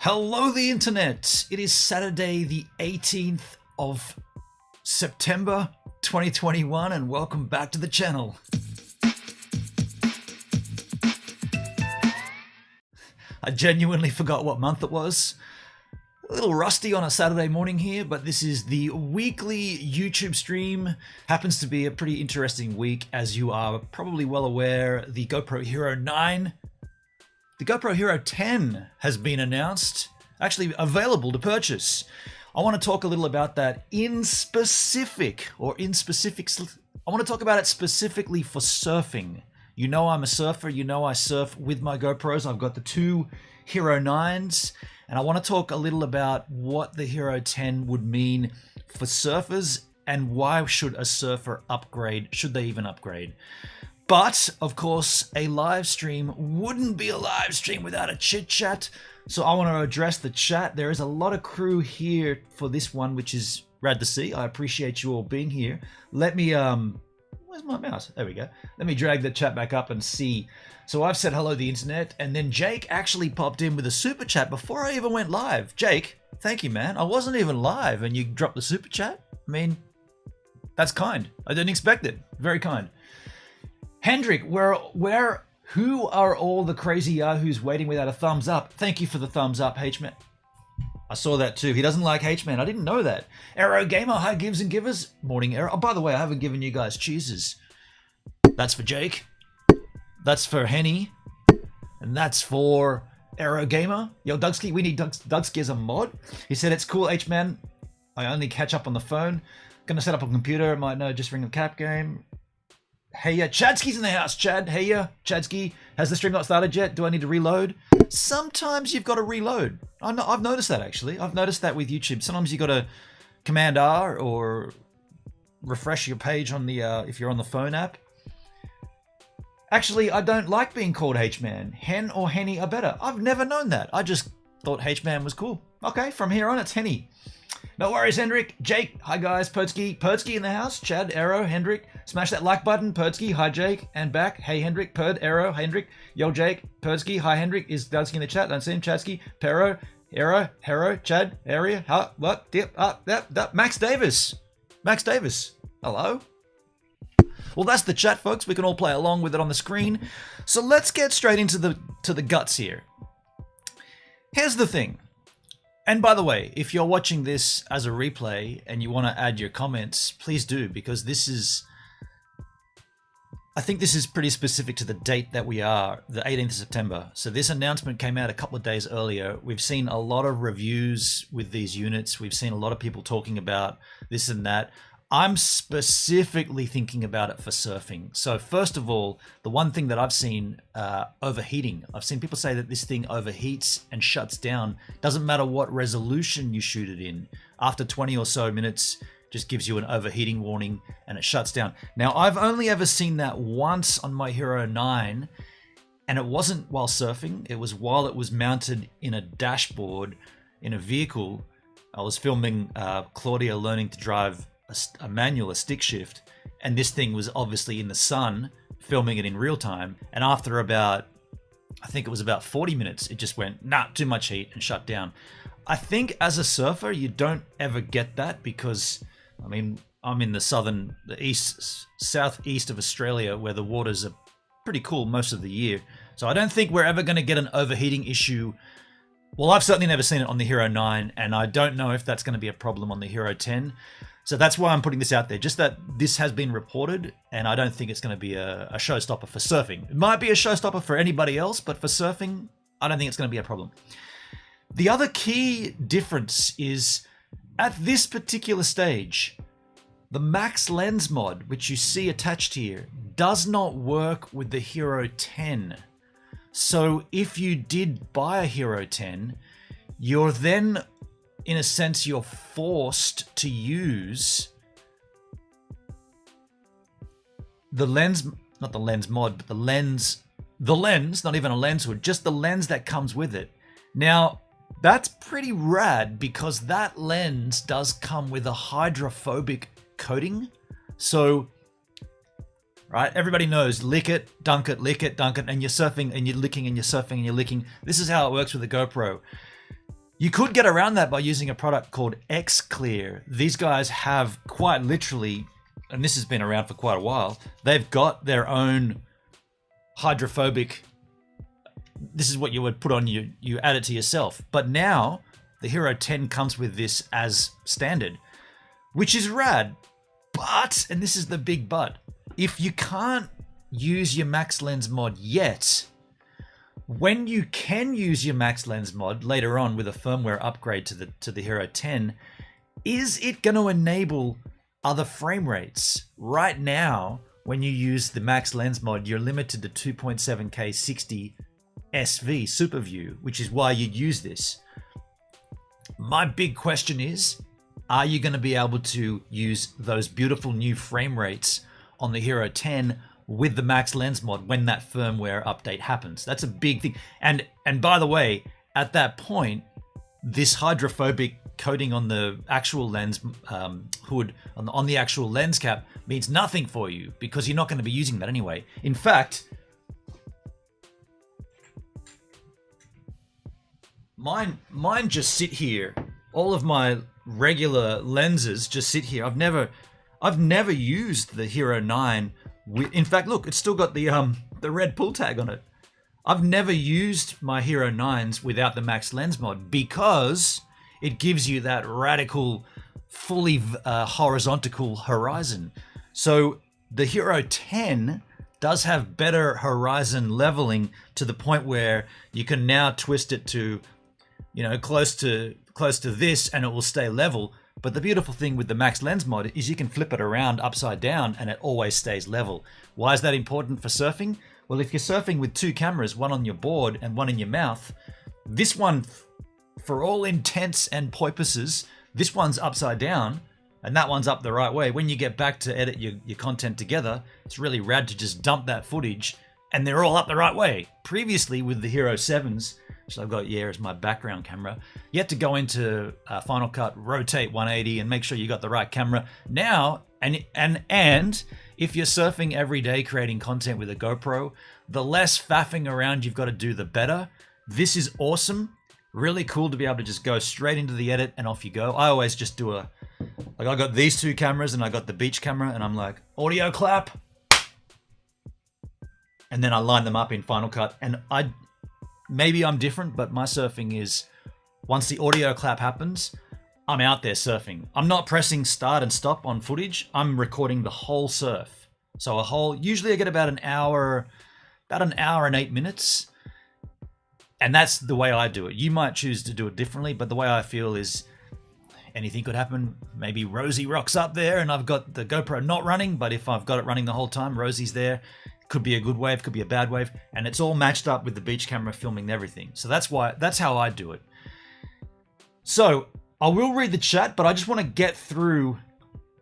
Hello the internet! It is Saturday the 18th of September 2021 and welcome back to the channel. I genuinely forgot what month it was. A little rusty on a Saturday morning here, but this is the weekly YouTube stream. Happens to be a pretty interesting week, as you are probably well aware. The GoPro Hero 9, the GoPro Hero 10 has been announced, actually available to purchase. I want to talk a little about that in specifics. I want to talk about it specifically for surfing. You know I'm a surfer, you know I surf with my GoPros. I've got the two Hero 9s. And I want to talk a little about what the Hero 10 would mean for surfers and why should a surfer upgrade, should they even upgrade. But, of course, a live stream wouldn't be a live stream without a chit chat. So I want to address the chat. There is a lot of crew here for this one, which is rad to see. I appreciate you all being here. Let me, where's my mouse? There we go. Let me drag the chat back up and see. So I've said hello to the internet, and then Jake actually popped in with a super chat before I even went live. Jake, thank you, man. I wasn't even live, and you dropped the super chat? I mean, that's kind. I didn't expect it. Very kind. Hendrick, who are all the crazy yahoos waiting without a thumbs up? Thank you for the thumbs up, H-Man. I saw that too. He doesn't like H-Man. I didn't know that. Aero Gamer, hi gives and givers. Morning, Aero. Oh, by the way, I haven't given you guys cheeses. That's for Jake. That's for Henny, and that's for Aero Gamer. Yo, Dugsky, we need Dugsky as a mod. He said, it's cool, H-Man. I only catch up on the phone. Gonna set up a computer. Might know, just ring the cap game. Hey, yeah, Chadsky's in the house, Chad. Hey, yeah, Chadsky. Has the stream not started yet? Do I need to reload? Sometimes you've got to reload. I've noticed that, actually. I've noticed that with YouTube. Sometimes you got to Command R or refresh your page on the, if you're on the phone app. Actually, I don't like being called H-Man. Hen or Henny are better. I've never known that. I just thought H-Man was cool. Okay, from here on, it's Henny. No worries, Hendrick. Jake, hi guys. Perdsky in the house. Chad, Arrow, Hendrick. Smash that like button. Perdsky, hi Jake. And back. Hey Hendrick, Perd, Arrow, Hendrick. Yo Jake, Perdsky, hi Hendrick. Is Dudsky in the chat? Don't see him. Chadsky, Pero, Arrow, Hero, Chad, Area. Huh? What? Dip, up, that. Max Davis. Hello. Well, that's the chat, folks. We can all play along with it on the screen. So let's get straight into the guts here. Here's the thing. And by the way, if you're watching this as a replay and you want to add your comments, please do, because I think this is pretty specific to the date that we are, the 18th of September. So this announcement came out a couple of days earlier. We've seen a lot of reviews with these units. We've seen a lot of people talking about this and that. I'm specifically thinking about it for surfing. So first of all, the one thing that I've seen, overheating. I've seen people say that this thing overheats and shuts down. Doesn't matter what resolution you shoot it in. After 20 or so minutes, just gives you an overheating warning and it shuts down. Now, I've only ever seen that once on my Hero 9, and it wasn't while surfing. It was while it was mounted in a dashboard in a vehicle. I was filming Claudia learning to drive a manual, a stick shift, and this thing was obviously in the sun, filming it in real time, and after about, I think it was about 40 minutes, it just went, nah, too much heat, and shut down. I think as a surfer, you don't ever get that because, I mean, I'm in the southeast of Australia where the waters are pretty cool most of the year, so I don't think we're ever going to get an overheating issue. Well, I've certainly never seen it on the Hero 9, and I don't know if that's going to be a problem on the Hero 10. So that's why I'm putting this out there, just that this has been reported, and I don't think it's going to be a showstopper for surfing. It might be a showstopper for anybody else, but for surfing, I don't think it's going to be a problem. The other key difference is, at this particular stage, the max lens mod, which you see attached here, does not work with the Hero 10. So if you did buy a Hero 10, you're then, in a sense, you're forced to use the lens, not the lens mod, but the lens, not even a lens hood, just the lens that comes with it. Now, that's pretty rad because that lens does come with a hydrophobic coating. So right? Everybody knows lick it, dunk it, and you're surfing and you're licking and you're surfing and you're licking. This is how it works with the GoPro. You could get around that by using a product called X-Clear. These guys have quite literally, and this has been around for quite a while, they've got their own hydrophobic, this is what you would put on you add it to yourself. But now the Hero 10 comes with this as standard, which is rad. But, and this is the big but, if you can't use your max lens mod yet, when you can use your max lens mod later on with a firmware upgrade to the Hero 10, is it going to enable other frame rates? Right now, when you use the max lens mod, you're limited to 2.7K 60 SV Super View, which is why you'd use this. My big question is, are you going to be able to use those beautiful new frame rates on the Hero 10 with the max lens mod when that firmware update happens? That's a big thing. And by the way, at that point, this hydrophobic coating on the actual lens hood, on the actual lens cap, means nothing for you because you're not going to be using that anyway. In fact, mine just sit here. All of my regular lenses just sit here. I've never used the Hero 9. In fact, look, it's still got the red pull tag on it. I've never used my Hero 9s without the max lens mod because it gives you that radical, fully horizontal horizon. So the Hero 10 does have better horizon leveling to the point where you can now twist it to, you know, close to this and it will stay level. But the beautiful thing with the max lens mod is you can flip it around upside down and it always stays level. Why is that important for surfing? Well, if you're surfing with two cameras, one on your board and one in your mouth, this one, for all intents and purposes, this one's upside down and that one's up the right way. When you get back to edit your content together, it's really rad to just dump that footage and they're all up the right way. Previously with the Hero 7s, which I've got here as my background camera, you had to go into Final Cut, rotate 180 and make sure you got the right camera. Now, and if you're surfing every day creating content with a GoPro, the less faffing around you've got to do, the better. This is awesome. Really cool to be able to just go straight into the edit and off you go. I always just do like I got these two cameras and I got the beach camera and I'm like, audio clap. And then I line them up in Final Cut. And maybe I'm different, but my surfing is, once the audio clap happens, I'm out there surfing. I'm not pressing start and stop on footage. I'm recording the whole surf. So usually I get about an hour and 8 minutes. And that's the way I do it. You might choose to do it differently, but the way I feel is anything could happen. Maybe Rosie rocks up there and I've got the GoPro not running, but if I've got it running the whole time, Rosie's there. Could be a good wave, could be a bad wave, and it's all matched up with the beach camera filming everything. So that's how I do it. So I will read the chat, but I just want to get through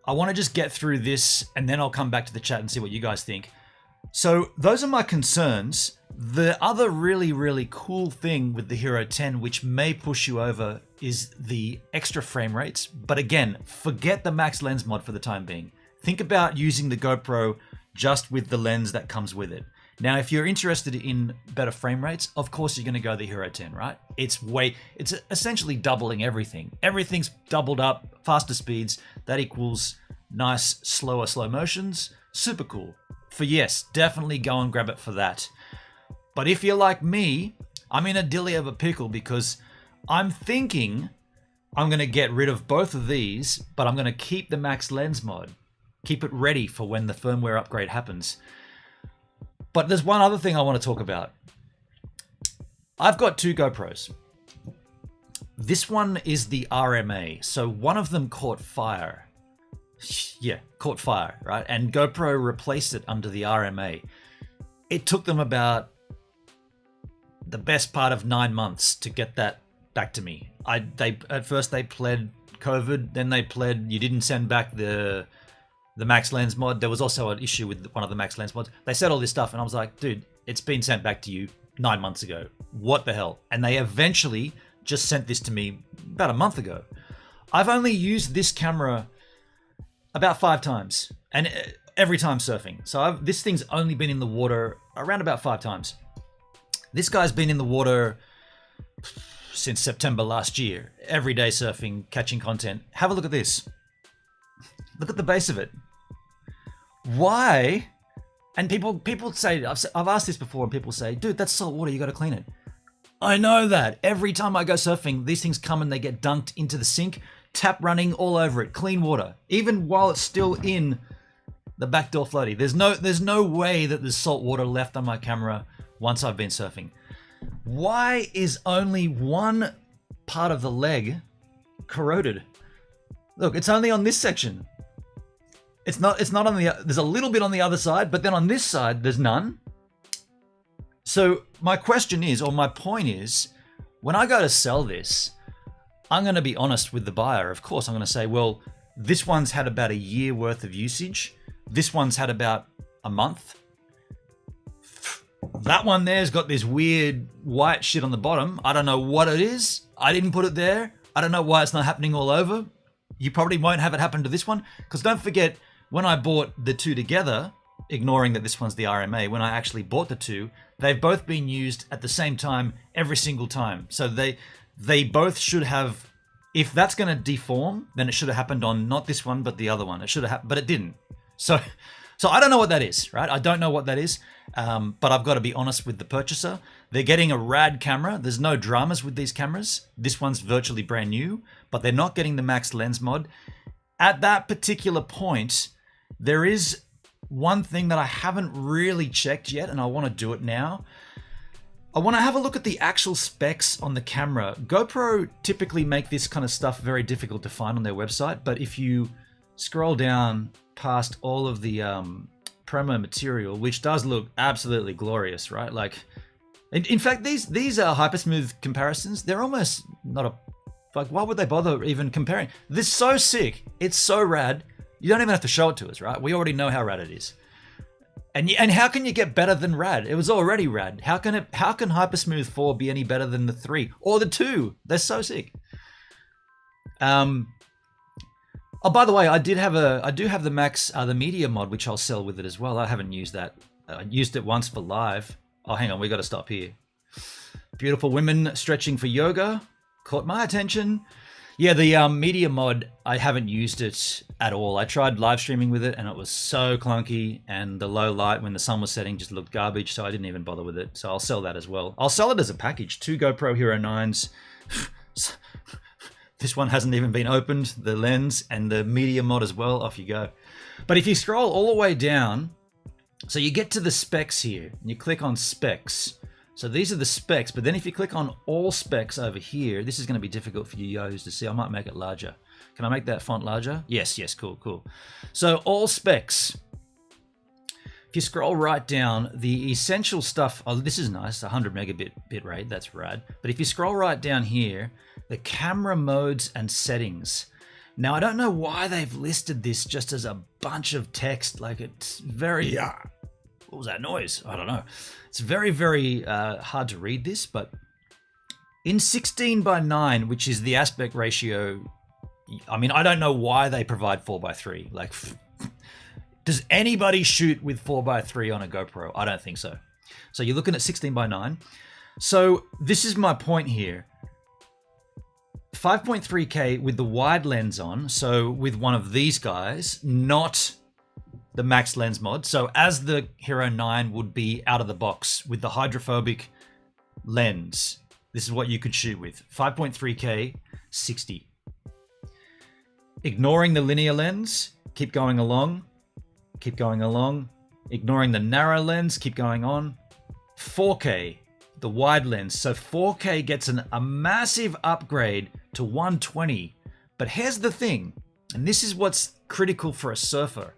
this and then I'll come back to the chat and see what you guys think. So those are my concerns. The other really, really cool thing with the Hero 10, which may push you over, is the extra frame rates. But again, forget the max lens mod for the time being. Think about using the GoPro just with the lens that comes with it. Now, if you're interested in better frame rates, of course you're going to go the Hero 10, right? It's essentially doubling everything. Everything's doubled up, faster speeds. That equals nice, slower slow motions. Super cool. For yes, definitely go and grab it for that. But if you're like me, I'm in a dilly of a pickle because I'm thinking I'm going to get rid of both of these, but I'm going to keep the max lens mod. Keep it ready for when the firmware upgrade happens. But there's one other thing I want to talk about. I've got two GoPros. This one is the RMA. So one of them caught fire. Yeah, caught fire, right? And GoPro replaced it under the RMA. It took them about the best part of 9 months to get that back to me. At first they pled COVID, then they pled you didn't send back the max lens mod. There was also an issue with one of the max lens mods. They said all this stuff and I was like, dude, it's been sent back to you 9 months ago. What the hell? And they eventually just sent this to me about a month ago. I've only used this camera about 5 times and every time surfing. So this thing's only been in the water around about 5 times. This guy's been in the water since September last year. Every day surfing, catching content. Have a look at this. Look at the base of it. Why? And people say, I've asked this before, and people say, dude, that's salt water, you got to clean it. I know that. Every time I go surfing, these things come and they get dunked into the sink, tap running all over it, clean water, even while it's still in the backdoor floaty. There's no way that there's salt water left on my camera once I've been surfing. Why is only one part of the leg corroded? Look, it's only on this section. It's not on the, there's a little bit on the other side, but then on this side, there's none. So my question is, or my point is, when I go to sell this, I'm going to be honest with the buyer. Of course, I'm going to say, well, this one's had about a year worth of usage. This one's had about a month. That one there's got this weird white shit on the bottom. I don't know what it is. I didn't put it there. I don't know why it's not happening all over. You probably won't have it happen to this one. Because don't forget, when I bought the two together, ignoring that this one's the RMA, when I actually bought the two, they've both been used at the same time every single time. So they both should have, if that's going to deform, then it should have happened on not this one, but the other one. It should have happened, but it didn't. So I don't know what that is, right? I don't know what that is, but I've got to be honest with the purchaser. They're getting a rad camera. There's no dramas with these cameras. This one's virtually brand new, but they're not getting the max lens mod. At that particular point, there is one thing that I haven't really checked yet, and I want to do it now. I want to have a look at the actual specs on the camera. GoPro typically make this kind of stuff very difficult to find on their website, but if you scroll down past all of the promo material, which does look absolutely glorious, right? Like, in fact, these are hypersmooth comparisons. They're almost not a, like, why would they bother even comparing? This is so sick. It's so rad. You don't even have to show it to us, right? We already know how rad it is. And how can you get better than rad? It was already rad. How can Hypersmooth 4 be any better than the 3 or the 2? They're so sick. Oh, by the way, I do have the Max, the media mod, which I'll sell with it as well. I haven't used that. I used it once for live. Oh, hang on, we got to stop here. Beautiful women stretching for yoga caught my attention. Yeah, the media mod, I haven't used it at all. I tried live streaming with it and it was so clunky, and the low light when the sun was setting just looked garbage, so I didn't even bother with it. So I'll sell that as well. I'll sell it as a package. 2 GoPro Hero 9s. This one hasn't even been opened, the lens and the media mod as well. Off you go. But if you scroll all the way down, so you get to the specs here and you click on specs. So these are the specs, but then if you click on all specs over here, this is going to be difficult for you yahoos to see. I might make it larger. Can I make that font larger? Yes, cool. So all specs. If you scroll right down, the essential stuff, oh, this is nice, 100 megabit bit rate, that's rad. But if you scroll right down here, the camera modes and settings. Now, I don't know why they've listed this just as a bunch of text, like it's very, what was that noise? I don't know. It's very, very hard to read this, but in 16:9, which is the aspect ratio, I mean, I don't know why they provide 4:3. Like, does anybody shoot with 4:3 on a GoPro? I don't think so. So you're looking at 16:9. So this is my point here. 5.3K with the wide lens on, so with one of these guys, not the max lens mod. So as the Hero 9 would be out of the box with the hydrophobic lens, this is what you could shoot with. 5.3K, 60. Ignoring the linear lens, keep going along. Ignoring the narrow lens, keep going on. 4K, the wide lens. So 4K gets a massive upgrade to 120. But here's the thing, and this is what's critical for a surfer,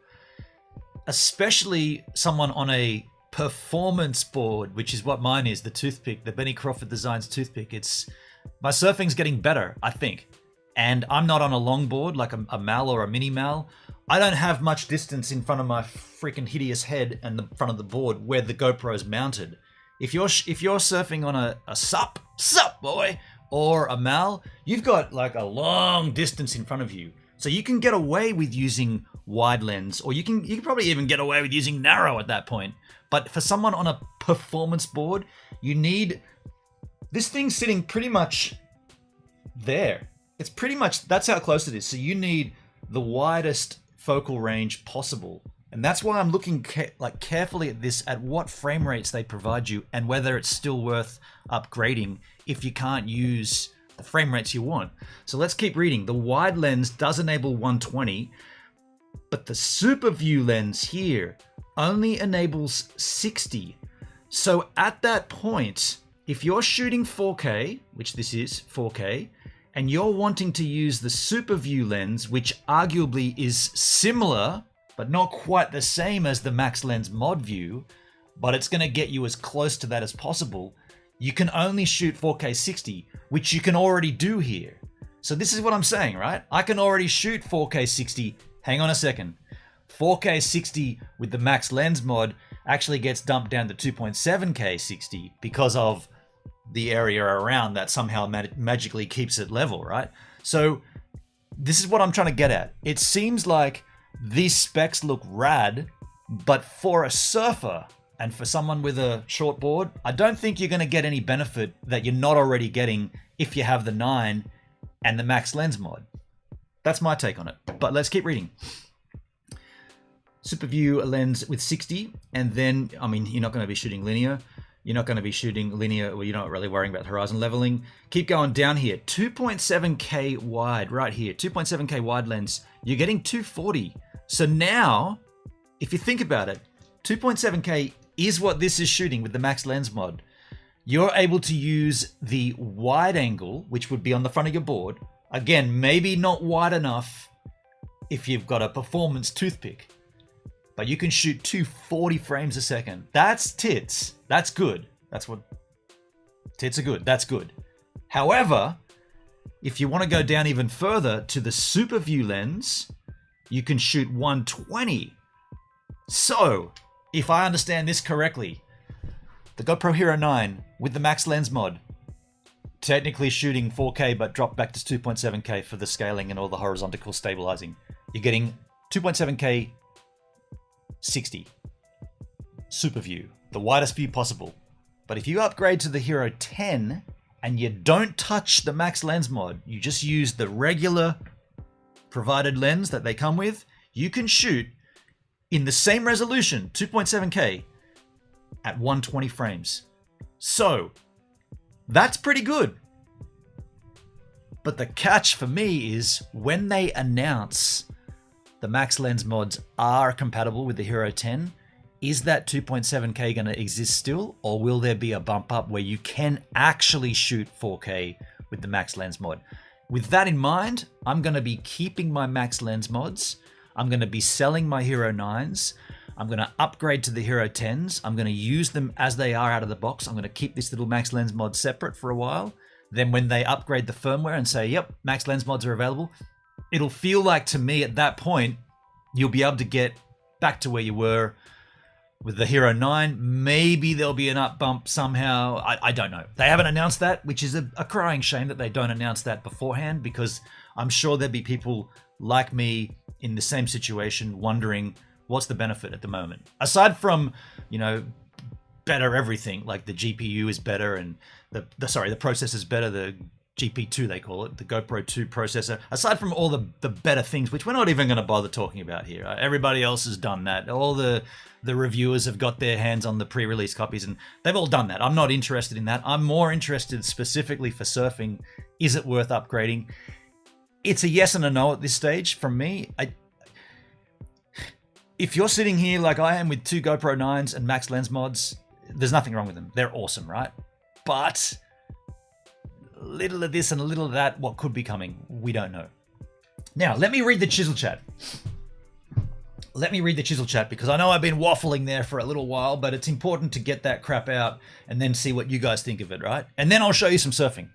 especially someone on a performance board, which is what mine is, the toothpick, the Benny Crawford Designs toothpick. My surfing's getting better, I think. And I'm not on a long board like a Mal or a mini Mal. I don't have much distance in front of my freaking hideous head and the front of the board where the GoPro is mounted. If you're surfing on a sup boy, or a Mal, you've got like a long distance in front of you. So you can get away with using wide lens, or you can probably even get away with using narrow at that point. But for someone on a performance board, you need this thing sitting pretty much there. It's pretty much, that's how close it is. So you need the widest focal range possible. And that's why I'm looking carefully at this, at what frame rates they provide you and whether it's still worth upgrading if you can't use the frame rates you want. So let's keep reading. The wide lens does enable 120, but the super view lens here only enables 60. So at that point, if you're shooting 4K, which this is 4K, and you're wanting to use the super view lens, which arguably is similar, but not quite the same as the max lens mod view, but it's going to get you as close to that as possible, you can only shoot 4K 60, which you can already do here. So this is what I'm saying, right? I can already shoot 4K 60. Hang on a second. 4K 60 with the max lens mod actually gets dumped down to 2.7K 60 because of the area around that somehow magically keeps it level, right? So this is what I'm trying to get at. It seems like these specs look rad, but for a surfer and for someone with a short board, I don't think you're going to get any benefit that you're not already getting if you have the 9 and the max lens mod. That's my take on it, but let's keep reading. Super view lens with 60, and then, I mean, you're not going to be shooting linear. You're not going to be shooting linear, well, you're not really worrying about horizon leveling. Keep going down here. 2.7K wide, right here. 2.7K wide lens. You're getting 240. So now, if you think about it, 2.7K is what this is shooting with the max lens mod. You're able to use the wide angle, which would be on the front of your board. Again, maybe not wide enough if you've got a performance toothpick, but you can shoot 240 frames a second. That's tits. That's good. That's what tits are good. That's good. However, if you want to go down even further to the super view lens, you can shoot 120. So, if I understand this correctly, the GoPro Hero 9 with the max lens mod, technically shooting 4K but dropped back to 2.7K for the scaling and all the horizontal stabilizing. You're getting 2.7K 60. Super view, the widest view possible. But if you upgrade to the Hero 10 and you don't touch the max lens mod, you just use the regular provided lens that they come with, you can shoot in the same resolution, 2.7K, at 120 frames. So, that's pretty good. But the catch for me is when they announce the max lens mods are compatible with the Hero 10, is that 2.7K going to exist still, or will there be a bump up where you can actually shoot 4K with the max lens mod? With that in mind, I'm going to be keeping my max lens mods. I'm going to be selling my Hero 9s. I'm going to upgrade to the Hero 10s. I'm going to use them as they are out of the box. I'm going to keep this little max lens mod separate for a while. Then when they upgrade the firmware and say, yep, max lens mods are available, it'll feel like to me at that point, you'll be able to get back to where you were with the Hero 9. Maybe there'll be an up bump somehow. I don't know. They haven't announced that, which is a crying shame that they don't announce that beforehand, because I'm sure there'd be people like me in the same situation wondering what's the benefit at the moment. Aside from, you know, better everything, like the GPU is better and the processor's better, the GP2 they call it, the GoPro 2 processor. Aside from all the better things, which we're not even going to bother talking about here. Everybody else has done that. All the reviewers have got their hands on the pre-release copies and they've all done that. I'm not interested in that. I'm more interested specifically for surfing. Is it worth upgrading? It's a yes and a no at this stage from me. If you're sitting here like I am with 2 GoPro 9s and max lens mods, there's nothing wrong with them. They're awesome, right? But a little of this and a little of that, what could be coming, we don't know. Now, let me read the Chisel Chat. Let me read the Chisel Chat because I know I've been waffling there for a little while, but it's important to get that crap out and then see what you guys think of it, right? And then I'll show you some surfing.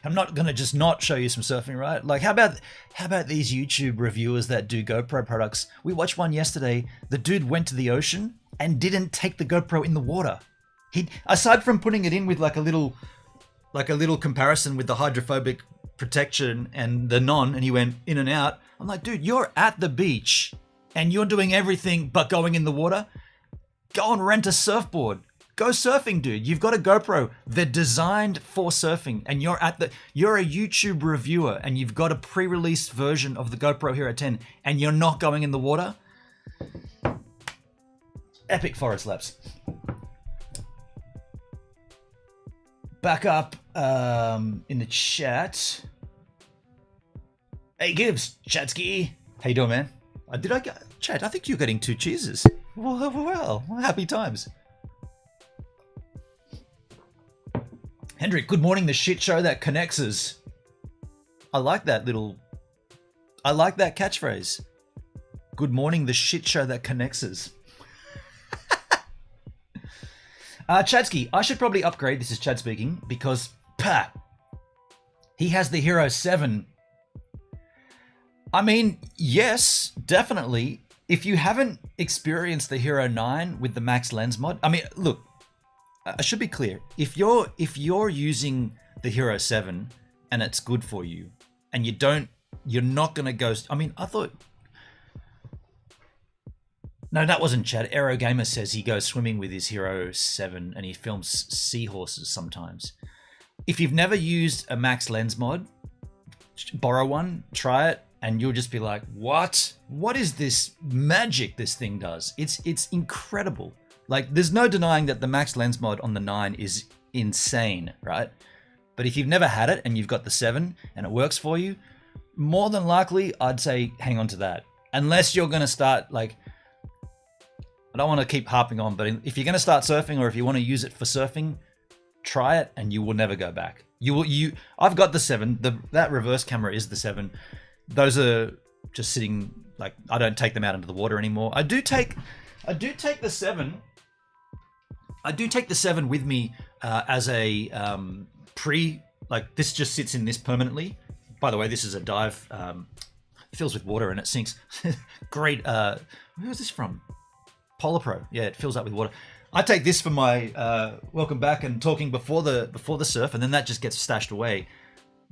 I'm not going to just not show you some surfing, right? Like, how about these YouTube reviewers that do GoPro products? We watched one yesterday. The dude went to the ocean and didn't take the GoPro in the water. He, aside from putting it in with like a little comparison with the hydrophobic protection and the non, and he went in and out. I'm like, dude, you're at the beach and you're doing everything but going in the water. Go and rent a surfboard. Go surfing, dude. You've got a GoPro. They're designed for surfing, and you're a YouTube reviewer, and you've got a pre-released version of the GoPro Hero 10, and you're not going in the water. Epic forest laps. Back up in the chat. Hey Gibbs, Chatsky. How you doing, man? Chat, I think you're getting 2 cheeses. Well, happy times. Hendrick, good morning, the shit show that connects us. I like that catchphrase. Good morning, the shit show that connects us. Chadsky, I should probably upgrade, this is Chad speaking, because, he has the Hero 7. I mean, yes, definitely. If you haven't experienced the Hero 9 with the Max Lens mod, I mean, look, I should be clear. If you're using the Hero 7 and it's good for you, and you're not gonna go. I mean, I thought. No, that wasn't Chad. Aero Gamer says he goes swimming with his Hero 7 and he films seahorses sometimes. If you've never used a Max Lens mod, borrow one, try it, and you'll just be like, what? What is this magic this thing does? It's incredible. Like, there's no denying that the Max Lens mod on the 9 is insane, right? But if you've never had it and you've got the 7 and it works for you, more than likely, I'd say hang on to that. Unless you're going to start, like, I don't want to keep harping on, but if you're going to start surfing or if you want to use it for surfing, try it and you will never go back. I've got the 7. That reverse camera is the 7. Those are just sitting, like, I don't take them out into the water anymore. I do take the 7. I do take the 7 with me as a like, this just sits in this permanently. By the way, this is a dive. It fills with water and it sinks. Great. Who is this from? Polar Pro. Yeah, it fills up with water. I take this for my welcome back and talking before the surf, and then that just gets stashed away.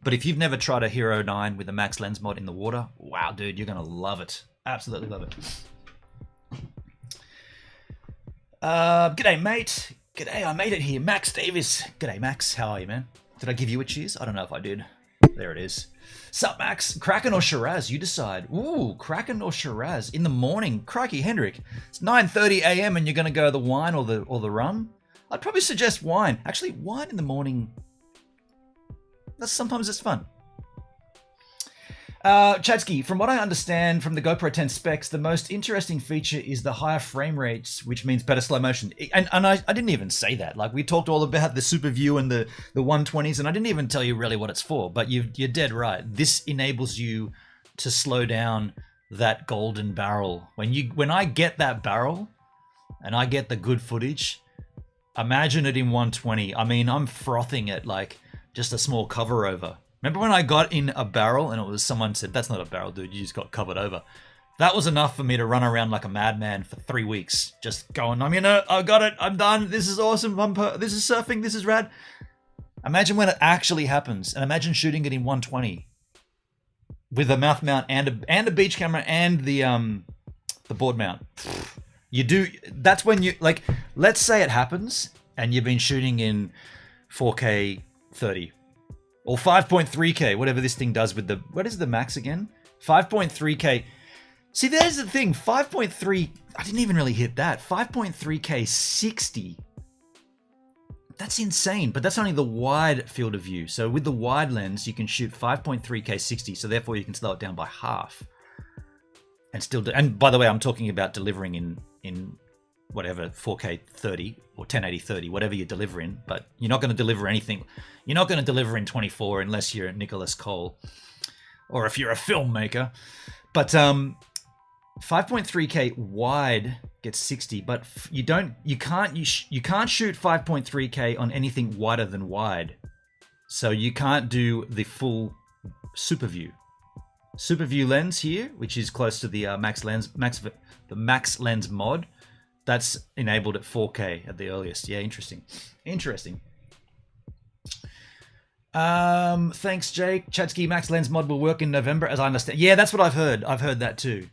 But if you've never tried a Hero 9 with a Max Lens mod in the water, wow, dude, you're gonna love it. Absolutely love it. G'day, mate. G'day, I made it here. Max Davis. G'day, Max. How are you, man? Did I give you a cheers? I don't know if I did. There it is. Sup, Max? Kraken or Shiraz? You decide. Ooh, Kraken or Shiraz in the morning. Crikey, Hendrick. It's 9:30 a.m. and you're going to go the wine or the rum? I'd probably suggest wine. Actually, wine in the morning. Sometimes it's fun. Chadsky, from what I understand from the GoPro 10 specs, the most interesting feature is the higher frame rates, which means better slow motion. And I didn't even say that. Like, we talked all about the super view and the 120s, and I didn't even tell you really what it's for. But you're dead right. This enables you to slow down that golden barrel. When I get that barrel and I get the good footage, imagine it in 120. I mean, I'm frothing it like just a small cover over. Remember when I got in a barrel and it was someone said, that's not a barrel, dude, you just got covered over. That was enough for me to run around like a madman for 3 weeks. Just going, I got it, I'm done, this is awesome, this is surfing, this is rad. Imagine when it actually happens, and imagine shooting it in 120 with a mouth mount and a beach camera and the board mount. That's when you, like, let's say it happens and you've been shooting in 4K 30. Or 5.3K, whatever this thing does with what is the max again? 5.3K. See, there's the thing, 5.3, I didn't even really hit that. 5.3K 60. That's insane, but that's only the wide field of view. So with the wide lens, you can shoot 5.3K 60, so therefore you can slow it down by half. And still and by the way, I'm talking about delivering in whatever, 4K 30 or 1080 30, whatever you deliver in, but you're not going to deliver anything. You're not going to deliver in 24 unless you're Nicholas Cole or if you're a filmmaker. But 5.3K wide gets 60, but you can't shoot 5.3K on anything wider than wide. So you can't do the full super view lens here, which is close to the Max Lens mod. That's enabled at 4K at the earliest. Yeah, interesting. Thanks, Jake. Chatsky Max Lens mod will work in November, as I understand. Yeah, that's what I've heard. I've heard that too.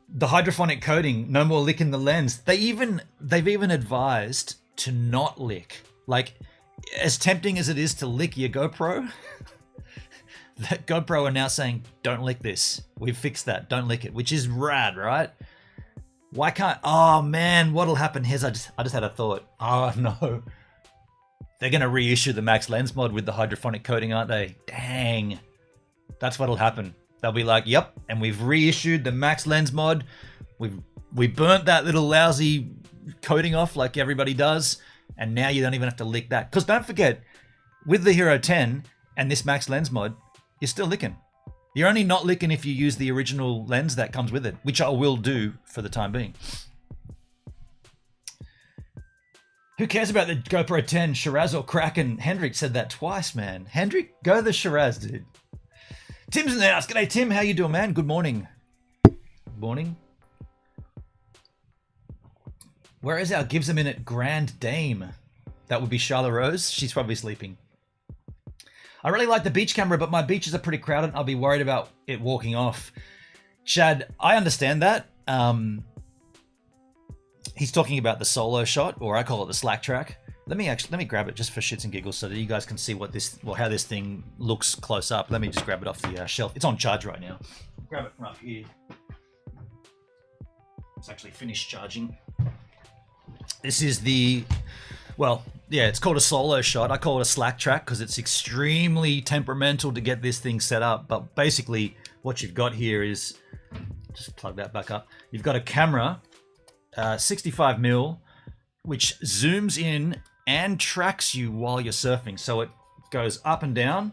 The hydrophonic coating, no more licking the lens. They've even advised to not lick. Like, as tempting as it is to lick your GoPro, that GoPro are now saying, don't lick this. We've fixed that. Don't lick it, which is rad, right? Why can't... Oh, man, what'll happen here is I just had a thought. Oh, no. They're going to reissue the Max Lens mod with the hydrophonic coating, aren't they? Dang. That's what'll happen. They'll be like, yep, and we've reissued the Max Lens mod. We burnt that little lousy coating off like everybody does, and now you don't even have to lick that. Because don't forget, with the Hero 10 and this Max Lens mod, you're still licking. You're only not licking if you use the original lens that comes with it, which I will do for the time being. Who cares about the GoPro 10, Shiraz or Kraken? Hendrick said that twice, man. Hendrick, go the Shiraz, dude. Tim's in the house. G'day, Tim. How you doing, man? Good morning. Good morning. Where is our Gives a Minute Grand Dame? That would be Charlotte Rose. She's probably sleeping. I really like the beach camera, but my beaches are pretty crowded. I'll be worried about it walking off. Chad, I understand that. He's talking about the solo shot, or I call it the slack track. Let me grab it just for shits and giggles so that you guys can see how this thing looks close up. Let me just grab it off the shelf. It's on charge right now. Grab it from up here. It's actually finished charging. This is it's called a solo shot. I call it a slack track because it's extremely temperamental to get this thing set up. But basically what you've got here is, just plug that back up. You've got a camera, 65mm, which zooms in and tracks you while you're surfing. So it goes up and down,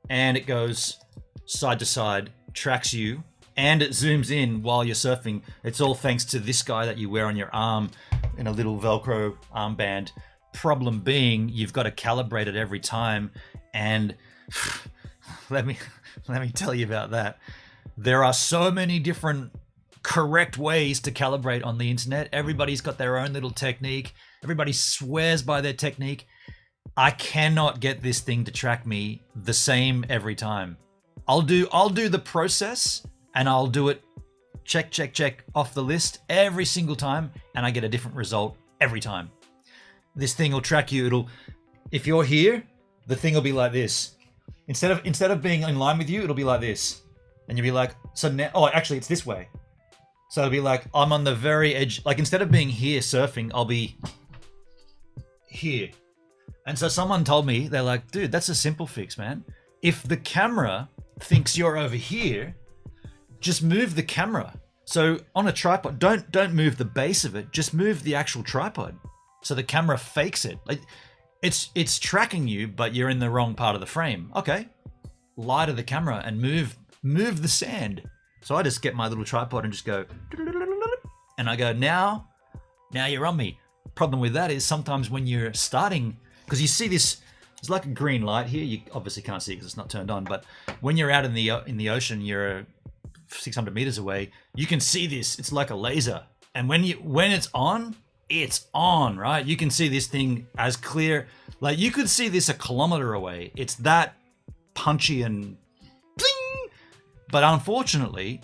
and it goes side to side, tracks you, and it zooms in while you're surfing. It's all thanks to this guy that you wear on your arm in a little Velcro armband. Problem being, you've got to calibrate it every time, and let me tell you about that. There are so many different correct ways to calibrate on the internet. Everybody's got their own little technique. Everybody swears by their technique. I cannot get this thing to track me the same every time. I'll do the process, and I'll do it check off the list every single time, and I get a different result every time. This thing will track you. If you're here, the thing will be like this. Instead of being in line with you, it'll be like this. And you'll be like, so now, oh, actually it's this way. So it'll be like, I'm on the very edge. Like, instead of being here surfing, I'll be here. And so someone told me, they're like, dude, that's a simple fix, man. If the camera thinks you're over here, just move the camera. So on a tripod, don't move the base of it, just move the actual tripod. So the camera fakes it. Like, it's tracking you, but you're in the wrong part of the frame. Okay, lie to the camera and move the sand. So I just get my little tripod and just go, and I go, now you're on me. Problem with that is sometimes when you're starting, because you see this, it's like a green light here. You obviously can't see it because it's not turned on, but when you're out in the ocean, you're 600 meters away, you can see this. It's like a laser. And when it's on, right? You can see this thing as clear. Like, you could see this a kilometer away. It's that punchy and bling. But unfortunately,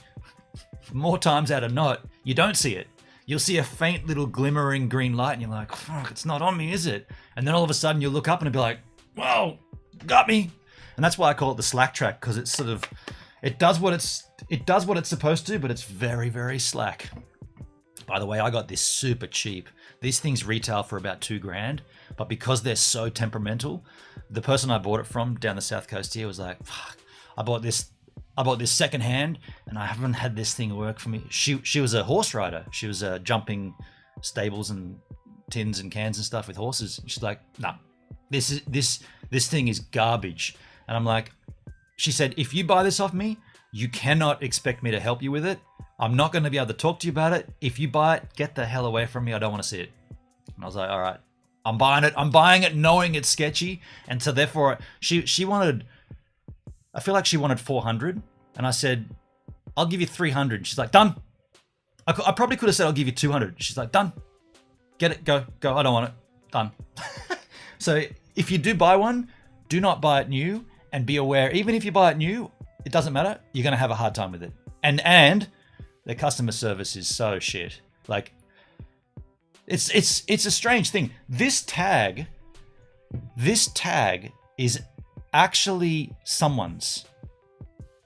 more times out of not, you don't see it. You'll see a faint little glimmering green light and you're like, fuck, it's not on me, is it? And then all of a sudden you look up and it'll be like, whoa, got me. And that's why I call it the slack track, because it's sort of, it does what it's supposed to, but it's very, very slack. By the way, I got this super cheap. These things retail for about $2,000, but because they're so temperamental, the person I bought it from down the south coast here was like, fuck, I bought this secondhand and I haven't had this thing work for me. She was a horse rider. She was jumping stables and tins and cans and stuff with horses. She's like, nah, this thing is garbage. And I'm like, she said, if you buy this off me, you cannot expect me to help you with it. I'm not going to be able to talk to you about it. If you buy it, get the hell away from me. I don't want to see it. And I was like, all right, I'm buying it. I'm buying it knowing it's sketchy. And so therefore she wanted, I feel like she wanted 400. And I said, I'll give you 300. She's like, done. I probably could have said, I'll give you 200. She's like, done. Get it. Go. I don't want it. Done. So if you do buy one, do not buy it new, and be aware, even if you buy it new, it doesn't matter. You're going to have a hard time with it. And Their customer service is so shit. Like, it's a strange thing. This tag is actually someone's.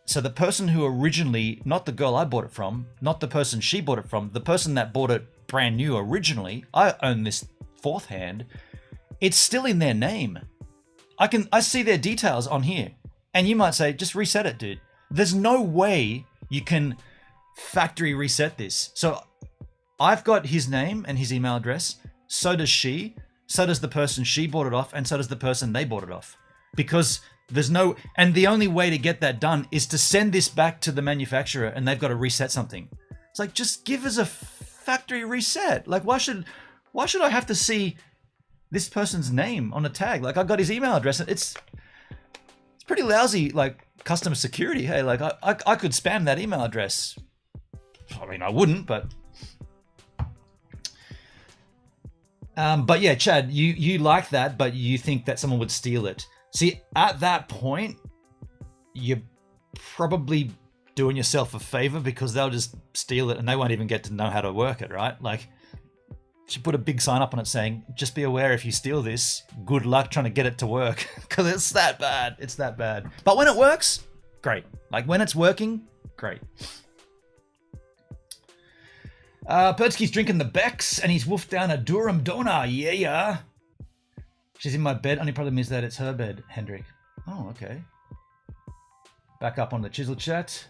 So the person who originally, not the girl I bought it from, not the person she bought it from, the person that bought it brand new originally, I own this fourth hand, it's still in their name. I see their details on here. And you might say, just reset it, dude. There's no way you can factory reset this. So I've got his name and his email address. So does she. So does the person she bought it off. And so does the person they bought it off. Because there's no, and the only way to get that done is to send this back to the manufacturer and they've got to reset something. It's like, just give us a factory reset. Like, why should I have to see this person's name on a tag? Like, I got his email address. It's pretty lousy, like, customer security. Hey, like, I could spam that email address. I mean, I wouldn't, but yeah, Chad, you like that, but you think that someone would steal it. See, at that point, you're probably doing yourself a favor because they'll just steal it and they won't even get to know how to work it, right? Like, you should put a big sign up on it saying, just be aware if you steal this, good luck trying to get it to work, because it's that bad. It's that bad. But when it works, great. Like, when it's working, great. Pertsky's drinking the Becks and he's wolfed down a Durham Dona. Yeah. She's in my bed. Only problem is that it's her bed, Hendrick. Oh, okay. Back up on the Chisel Chat.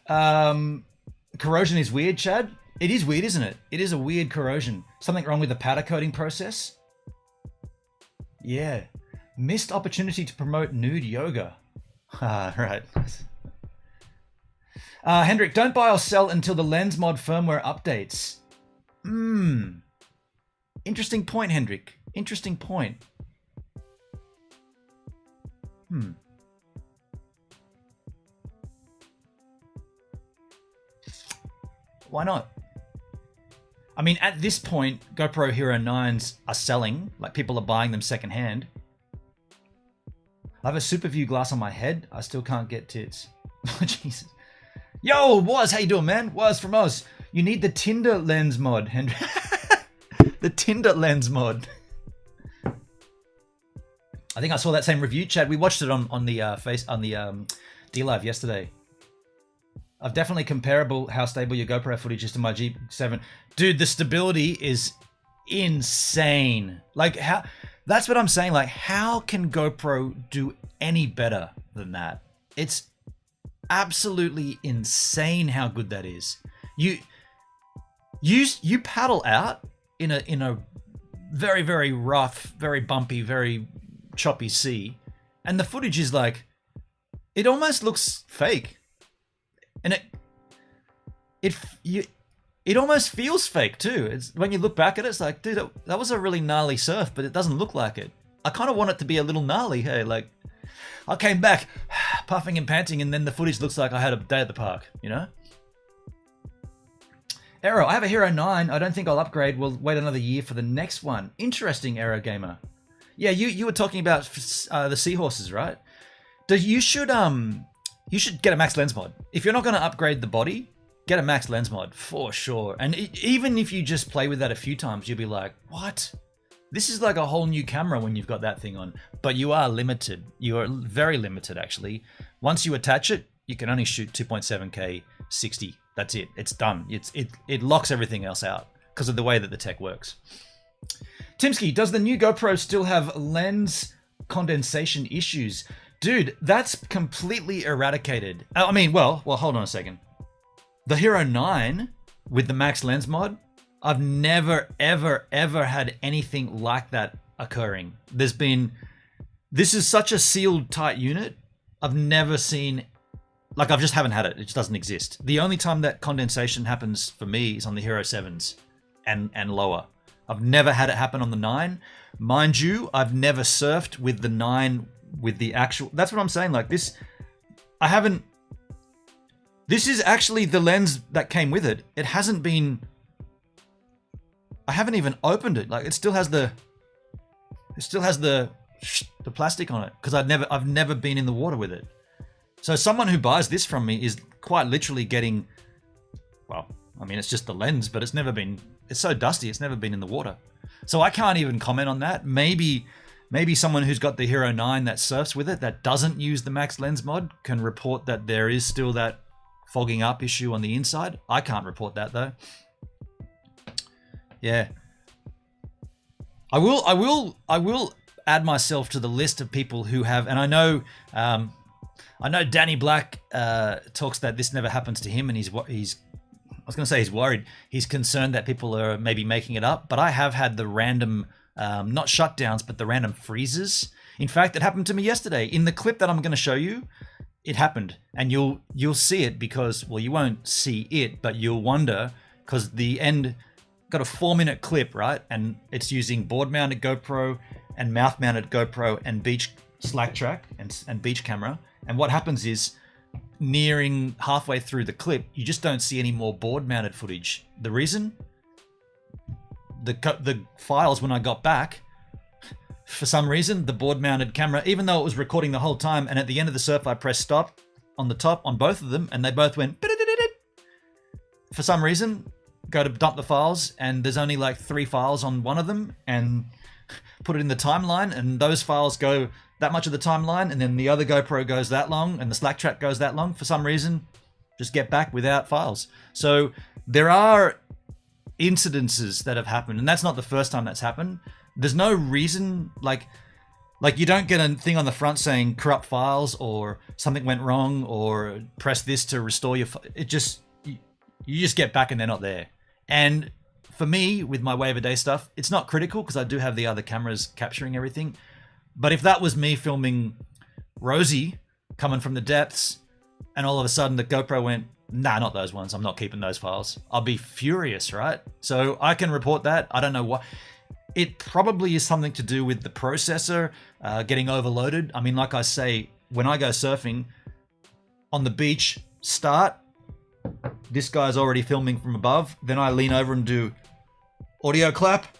Corrosion is weird, Chad. It is weird, isn't it? It is a weird corrosion. Something wrong with the powder coating process? Yeah. Missed opportunity to promote nude yoga. Right. Hendrick, don't buy or sell until the lens mod firmware updates. Interesting point, Hendrick. Interesting point. Why not? I mean, at this point, GoPro Hero 9s are selling. Like, people are buying them secondhand. I have a super view glass on my head. I still can't get tits. Oh, Jesus. Yo, Waz, how you doing, man? Waz from Oz. You need the Tinder lens mod, Hendrick. The Tinder lens mod. I think I saw that same review, Chad. We watched it on the D Live yesterday. I've definitely comparable how stable your GoPro footage is to my G7. Dude, the stability is insane. Like, how? That's what I'm saying. Like, how can GoPro do any better than that? It's absolutely insane how good that is. You paddle out in a very, very rough, very bumpy, very choppy sea, and the footage is like, it almost looks fake. And it almost feels fake too. It's when you look back at it, it's like, dude, that was a really gnarly surf, but it doesn't look like it. I kind of want it to be a little gnarly. Hey, like, I came back puffing and panting, and then the footage looks like I had a day at the park, you know? Aero, I have a Hero 9. I don't think I'll upgrade. We'll wait another year for the next one. Interesting, Aero Gamer. Yeah, you were talking about the seahorses, right? You should get a max lens mod. If you're not going to upgrade the body, get a max lens mod for sure. And even if you just play with that a few times, you'll be like, what? This is like a whole new camera when you've got that thing on. But you are limited. You are very limited, actually. Once you attach it, you can only shoot 2.7K 60. That's it. It's done. It locks everything else out because of the way that the tech works. Timsky, does the new GoPro still have lens condensation issues? Dude, that's completely eradicated. I mean, well, hold on a second. The Hero 9 with the max lens mod, I've never, ever, ever had anything like that occurring. This is such a sealed tight unit. I've never seen, like, I just haven't had it. It just doesn't exist. The only time that condensation happens for me is on the Hero 7s and lower. I've never had it happen on the 9. Mind you, I've never surfed with the 9 with the actual, that's what I'm saying. Like, this is actually the lens that came with it. It hasn't been, I haven't even opened it. Like, it still has the the plastic on it because I've never been in the water with it. So someone who buys this from me is quite literally getting, well, I mean, it's just the lens, but it's so dusty, it's never been in the water. So I can't even comment on that. Maybe someone who's got the Hero 9 that surfs with it, that doesn't use the Max Lens mod, can report that there is still that fogging up issue on the inside. I can't report that though. Yeah. I will add myself to the list of people who have, and I know Danny Black talks that this never happens to him, and he's I was going to say he's worried. He's concerned that people are maybe making it up, but I have had the random, not shutdowns, but the random freezes. In fact, it happened to me yesterday. In the clip that I'm going to show you, it happened, and you'll see it because, well, you won't see it, but you'll wonder because the end got a 4-minute clip, right? And it's using board-mounted GoPro and mouth-mounted GoPro and beach slack track and beach camera. And what happens is, nearing halfway through the clip, you just don't see any more board-mounted footage. The reason? The files, when I got back, for some reason, the board-mounted camera, even though it was recording the whole time, and at the end of the surf, I pressed stop on the top on both of them, and they both went. For some reason, go to dump the files, and there's only like 3 files on one of them, and put it in the timeline, and those files go that much of the timeline, and then the other GoPro goes that long, and the slack track goes that long. For some reason, just get back without files. So there are incidences that have happened, and that's not the first time that's happened. There's no reason, like you don't get a thing on the front saying corrupt files or something went wrong or press this to restore your it just you just get back and they're not there. And for me, with my wave a day stuff, it's not critical because I do have the other cameras capturing everything. But if that was me filming Rosie coming from the depths and all of a sudden the GoPro went, nah, not those ones, I'm not keeping those files, I'll be furious, right? So I can report that. I don't know what. It probably is something to do with the processor getting overloaded. I mean, like I say, when I go surfing on the beach, start, this guy's already filming from above. Then I lean over and do audio clap.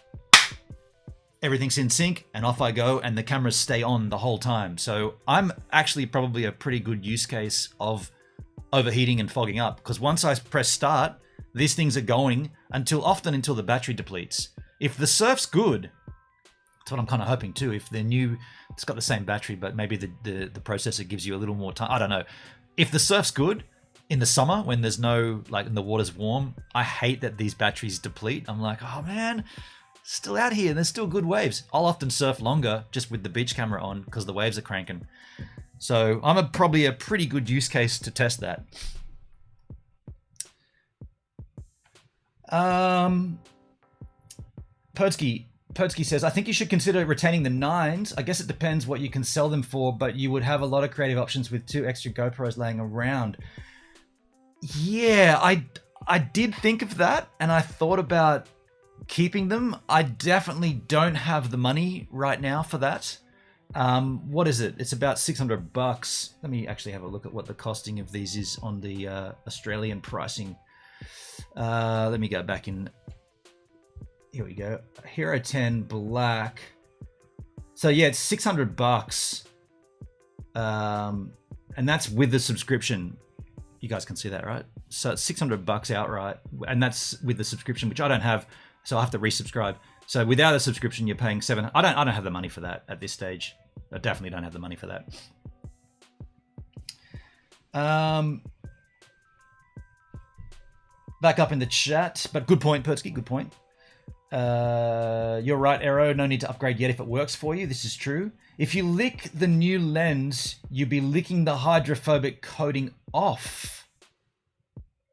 Everything's in sync and off I go, and the cameras stay on the whole time. So I'm actually probably a pretty good use case of overheating and fogging up, because once I press start, these things are going often until the battery depletes. If the surf's good, that's what I'm kind of hoping too. If they're new, it's got the same battery, but maybe the processor gives you a little more time. I don't know. If the surf's good in the summer when there's no, like, and the water's warm, I hate that these batteries deplete. I'm like, oh man, still out here, there's still good waves. I'll often surf longer just with the beach camera on because the waves are cranking. So I'm probably a pretty good use case to test that. Pertsky says, I think you should consider retaining the 9s. I guess it depends what you can sell them for, but you would have a lot of creative options with 2 extra GoPros laying around. Yeah, I did think of that, and I thought about keeping them. I definitely don't have the money right now for that. What is it? It's about $600. Let me actually have a look at what the costing of these is on the Australian pricing. Let me go back in. Here we go. Hero 10 Black. So yeah, it's $600. And that's with the subscription. You guys can see that, right? So it's $600 outright, and that's with the subscription, which I don't have, so I have to resubscribe. So without a subscription, you're paying $700. I don't have the money for that at this stage. I definitely don't have the money for that. Back up in the chat, but good point, Pertsky, good point. You're right, Aero, no need to upgrade yet if it works for you. This is true. If you lick the new lens, you'll be licking the hydrophobic coating off.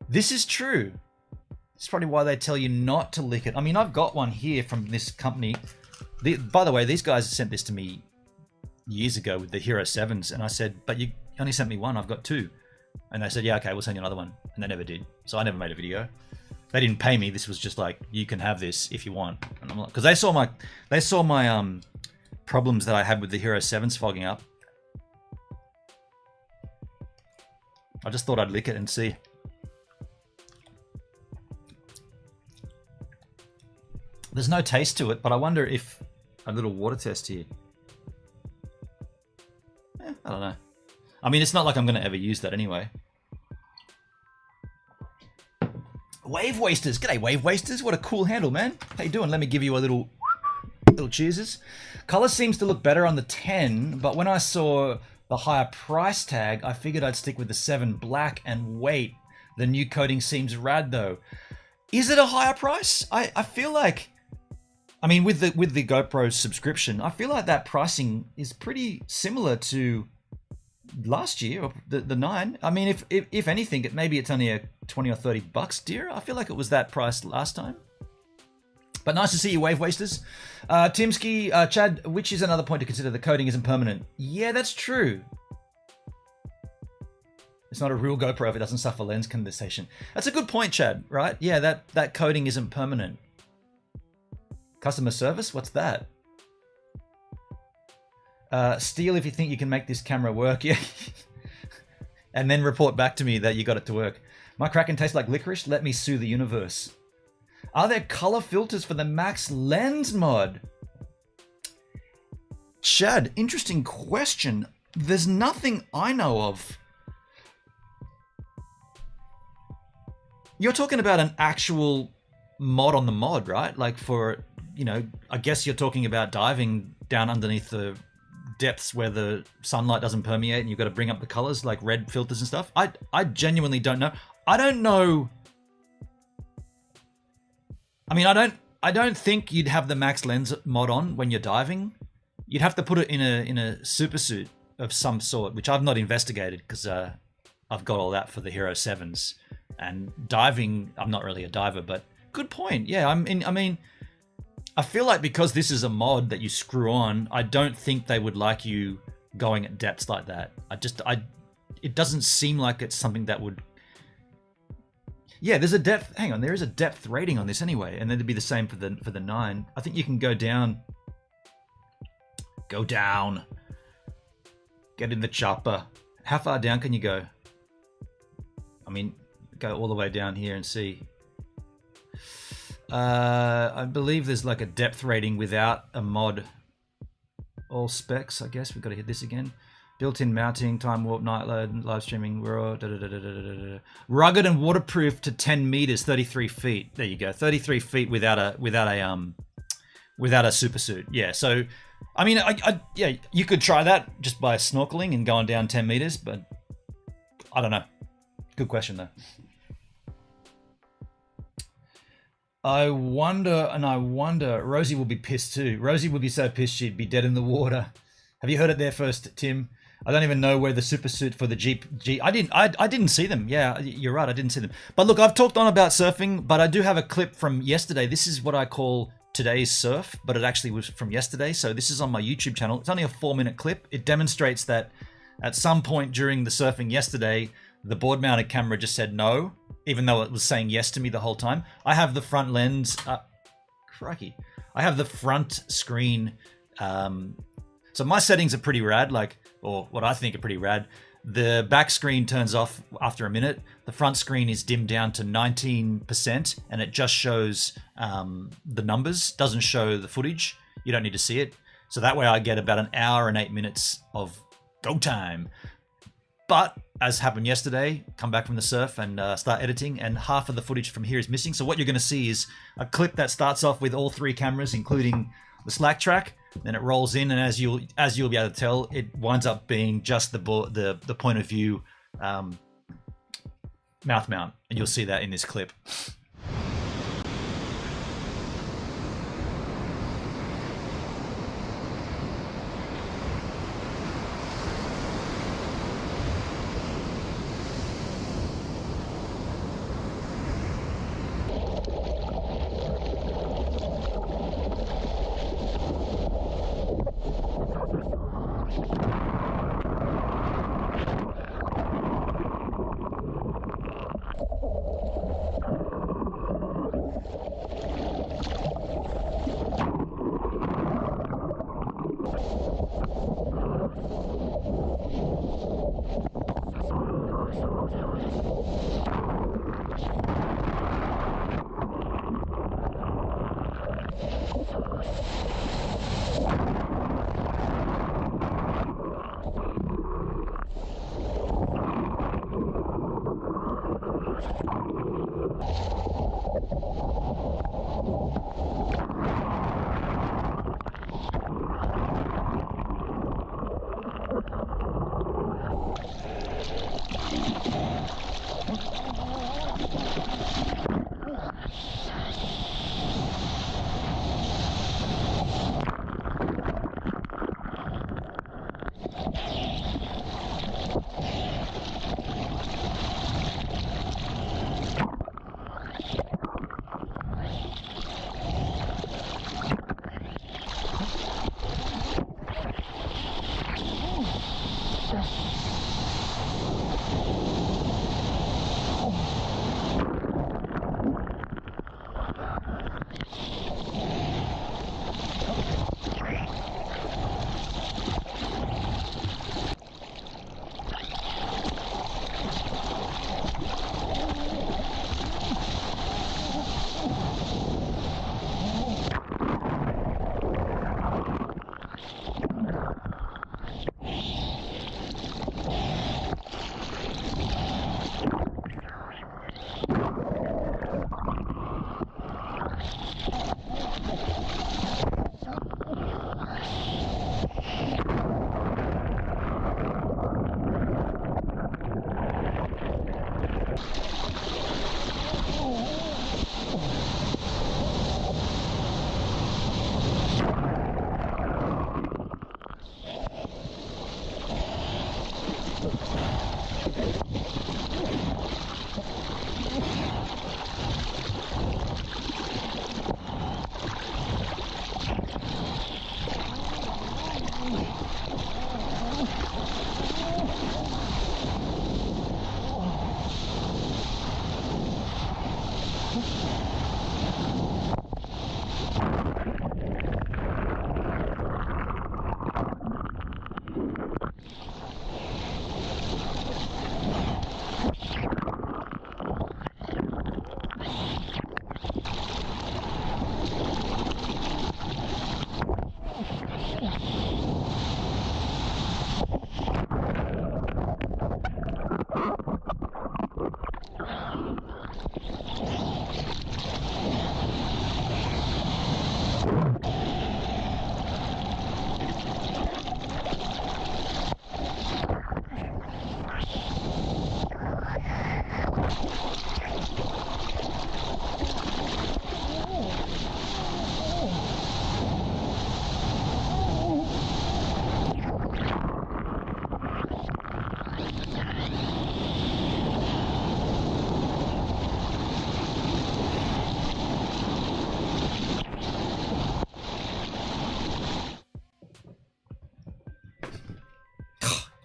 This is true. It's probably why they tell you not to lick it. I mean, I've got one here from this company. By the way, these guys sent this to me years ago with the Hero 7s, and I said, but you only sent me one, I've got 2. And they said, yeah, okay, we'll send you another one. And they never did. So I never made a video. They didn't pay me. This was just like, you can have this if you want. And I'm like, because they saw my problems that I had with the Hero 7s fogging up. I just thought I'd lick it and see. There's no taste to it, but I wonder if a little water test here. mean, it's not like I'm going to ever use that anyway. Wave Wasters. G'day, Wave Wasters. What a cool handle, man. How you doing? Let me give you a little cheerses. Color seems to look better on the 10, but when I saw the higher price tag, I figured I'd stick with the 7 black and wait. The new coating seems rad though. Is it a higher price? I feel like, I mean, with the GoPro subscription, I feel like that pricing is pretty similar to last year, or the 9. I mean, if anything, maybe it's only a 20 or 30 bucks dear. I feel like it was that price last time. But nice to see you, Wave Wasters. Timsky, Chad, which is another point to consider, the coating isn't permanent. Yeah, that's true. It's not a real GoPro if it doesn't suffer lens condensation. That's a good point, Chad, right? Yeah, that coating isn't permanent. Customer service? What's that? Steal if you think you can make this camera work. Yeah. And then report back to me that you got it to work. My Kraken tastes like licorice. Let me sue the universe. Are there color filters for the Max Lens mod? Chad, interesting question. There's nothing I know of. You're talking about an actual mod on the mod, right? Like for, you know, I guess you're talking about diving down underneath the depths where the sunlight doesn't permeate and you've got to bring up the colors like red filters and stuff. I genuinely don't know. I don't know. I mean, I don't think you'd have the Max Lens mod on when you're diving. You'd have to put it in a super suit of some sort, which I've not investigated because I've got all that for the Hero 7s. And diving, I'm not really a diver, but good point. Yeah, I mean, I feel like because this is a mod that you screw on, I don't think they would like you going at depths like that. It doesn't seem like it's something that would. Yeah, there's a depth. Hang on, there is a depth rating on this anyway, and then it'd be the same for the 9. I think you can go down. Go down. Get in the chopper. How far down can you go? I mean, go all the way down here and see. I believe there's like a depth rating without a mod. All specs, I guess. We've got to hit this again. Built-in mounting, time warp, night load, live streaming, raw, rugged and waterproof to 10 meters, 33 feet. There you go, 33 feet without a super suit. Yeah, so I mean, yeah, you could try that just by snorkeling and going down 10 meters, but I don't know. Good question though. I wonder. Rosie will be pissed too. Rosie would be so pissed she'd be dead in the water. Have you heard it there first, Tim? I don't even know where the super suit for the Jeep. I didn't see them. Yeah, you're right. I didn't see them. But look, I've talked on about surfing, but I do have a clip from yesterday. This is what I call today's surf, but it actually was from yesterday. So this is on my YouTube channel. It's only a 4-minute clip. It demonstrates that at some point during the surfing yesterday, the board-mounted camera just said no, even though it was saying yes to me the whole time. I have the front lens. Crikey. I have the front screen. So my settings are pretty rad, or what I think are pretty rad. The back screen turns off after a minute. The front screen is dimmed down to 19%, and it just shows the numbers, doesn't show the footage. You don't need to see it. So that way I get about an hour and 8 minutes of go time. But as happened yesterday, come back from the surf and start editing, and half of the footage from here is missing. So what you're going to see is a clip that starts off with all 3 cameras, including the slack track. Then it rolls in, and as you'll be able to tell, it winds up being just the point of view mouth mount, and you'll see that in this clip.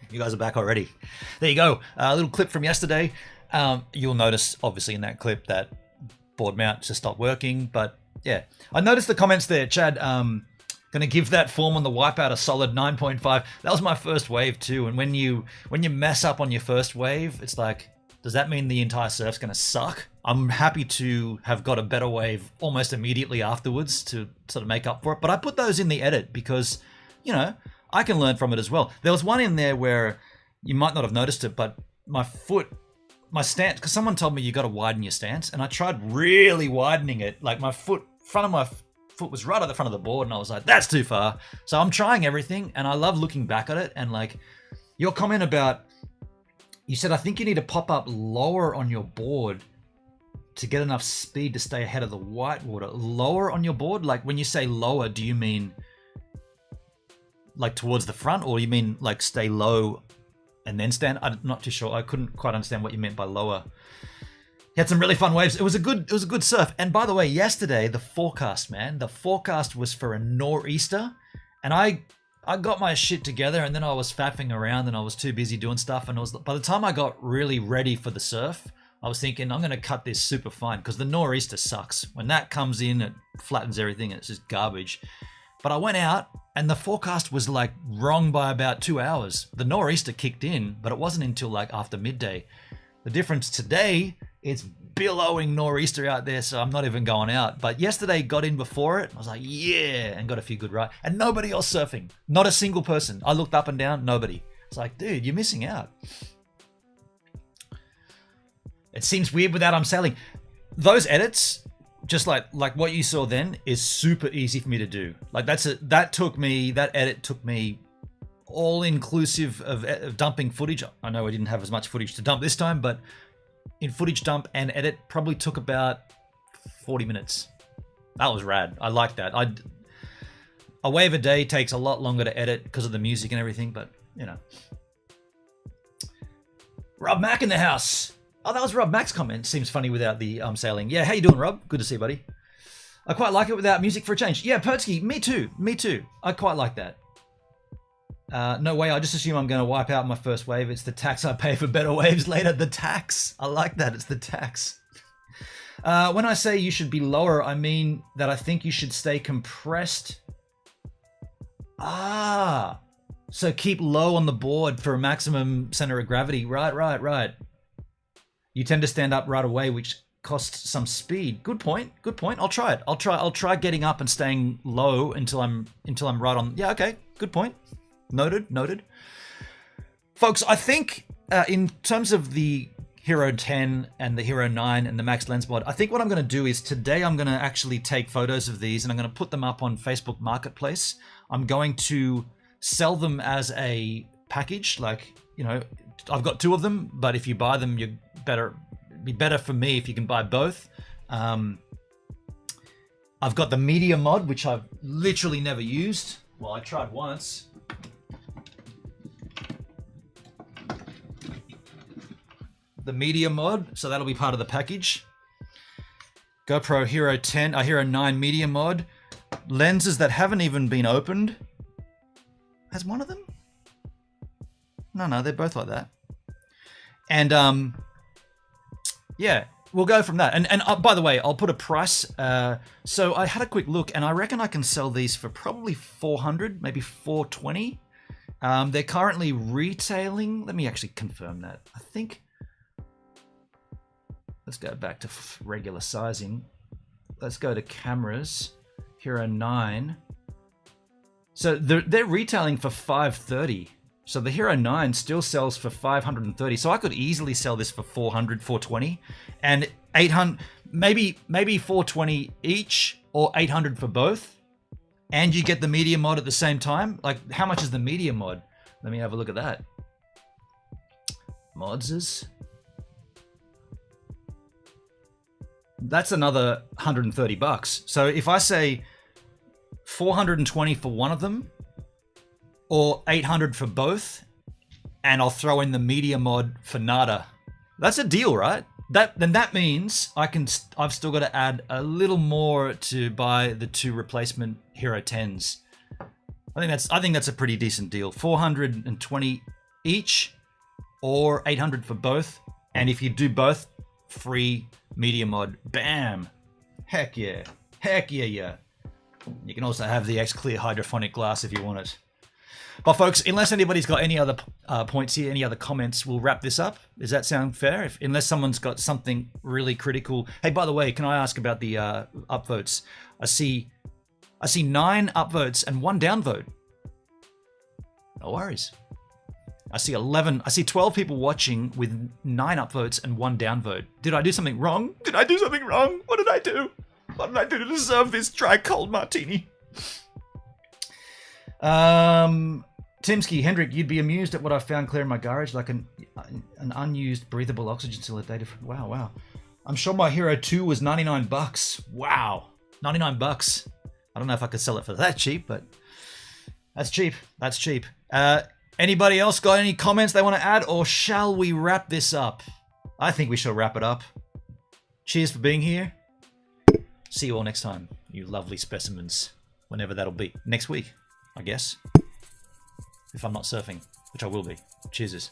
You guys are back already. There you go. A little clip from yesterday. You'll notice, obviously, in that clip that board mount just stopped working. But yeah, I noticed the comments there. Chad, gonna give that form on the Wipeout a solid 9.5. That was my first wave too. And when you mess up on your first wave, it's like, does that mean the entire surf's gonna suck? I'm happy to have got a better wave almost immediately afterwards to sort of make up for it. But I put those in the edit because, you know, I can learn from it as well. There was one in there where you might not have noticed it, but my stance, because someone told me you got to widen your stance, and I tried really widening it. Like my front of my foot was right at the front of the board, and I was like, that's too far. So I'm trying everything, and I love looking back at it. And like your comment about, you said, I think you need to pop up lower on your board to get enough speed to stay ahead of the whitewater. Lower on your board? Like when you say lower, do you mean like towards the front, or you mean like stay low and then stand? I'm not too sure. I couldn't quite understand what you meant by lower. He had some really fun waves. It was a good surf. And by the way, yesterday, the forecast was for a nor'easter, and I got my shit together, and then I was faffing around and I was too busy doing stuff. And by the time I got really ready for the surf, I was thinking, I'm going to cut this super fine because the nor'easter sucks. When that comes in, it flattens everything and it's just garbage. But I went out and the forecast was like wrong by about 2 hours. The nor'easter kicked in, but it wasn't until like after midday. The difference today, it's billowing nor'easter out there, so I'm not even going out. But yesterday got in before it. I was like, yeah, and got a few good rides. And nobody else surfing. Not a single person. I looked up and down, nobody. It's like, dude, you're missing out. It seems weird without unsailing. Those edits, just like what you saw then, is super easy for me to do. Like that edit took me all inclusive of dumping footage. I know I didn't have as much footage to dump this time, but in footage dump and edit probably took about 40 minutes. That was rad. I like that. A wave a day takes a lot longer to edit because of the music and everything, but you know. Rob Mack in the house. Oh, that was Rob Mack's comment. Seems funny without the sailing. Yeah, how you doing, Rob? Good to see you, buddy. I quite like it without music for a change. Yeah, Pertsky, me too. Me too. I quite like that. No way, I just assume I'm going to wipe out my first wave. It's the tax I pay for better waves later. The tax. I like that. It's the tax. When I say you should be lower, I mean that I think you should stay compressed. Ah, so keep low on the board for a maximum center of gravity. Right. You tend to stand up right away, which costs some speed. Good point. I'll try it. I'll try getting up and staying low until I'm right on. Yeah, okay. Good point. Noted. Folks, I think in terms of the Hero 10 and the Hero 9 and the Max Lens mod, I think what I'm going to do is today I'm going to actually take photos of these and I'm going to put them up on Facebook Marketplace. I'm going to sell them as a package. Like, you know, I've got 2 of them, but if you buy them, it'd be better for me if you can buy both. I've got the media mod, which I've literally never used. Well, I tried once. The media mod, so that'll be part of the package. GoPro Hero 10, Hero 9 media mod. Lenses that haven't even been opened. Has one of them? No, they're both like that. And yeah, we'll go from that. And by the way, I'll put a price. So I had a quick look, and I reckon I can sell these for probably 400, maybe 420. They're currently retailing. Let me actually confirm that. I think. Let's go back to regular sizing. Let's go to cameras. Hero 9. So they're retailing for 530. So the Hero 9 still sells for 530. So I could easily sell this for 400, 420, and 800, maybe 420 each, or 800 for both. And you get the media mod at the same time. Like, how much is the media mod? Let me have a look at that. Mods. That's another 130 bucks. So if I say 420 for one of them, or 800 for both, and I'll throw in the media mod for nada, that's a deal, right? Then that means I've still got to add a little more to buy the 2 replacement Hero 10s. I think that's a pretty decent deal. 420 each, or 800 for both. And if you do both, free media mod. Bam! Heck yeah! You can also have the X Clear hydrophonic glass if you want it. But folks, unless anybody's got any other points here, any other comments, we'll wrap this up. Does that sound fair? Unless someone's got something really critical. Hey, by the way, can I ask about the upvotes? I see 9 upvotes and 1 downvote. No worries. I see 12 people watching with 9 upvotes and 1 downvote. Did I do something wrong? What did I do? What did I do to deserve this dry cold martini? Timsky, Hendrick, you'd be amused at what I found clear in my garage, like an unused breathable oxygen cylinder. Wow. I'm sure my Hero 2 was 99 bucks. Wow. 99 bucks. I don't know if I could sell it for that cheap, but that's cheap. Anybody else got any comments they want to add, or shall we wrap this up? I think we shall wrap it up. Cheers for being here. See you all next time, you lovely specimens. Whenever that'll be. Next week, I guess. If I'm not surfing, which I will be. Cheers.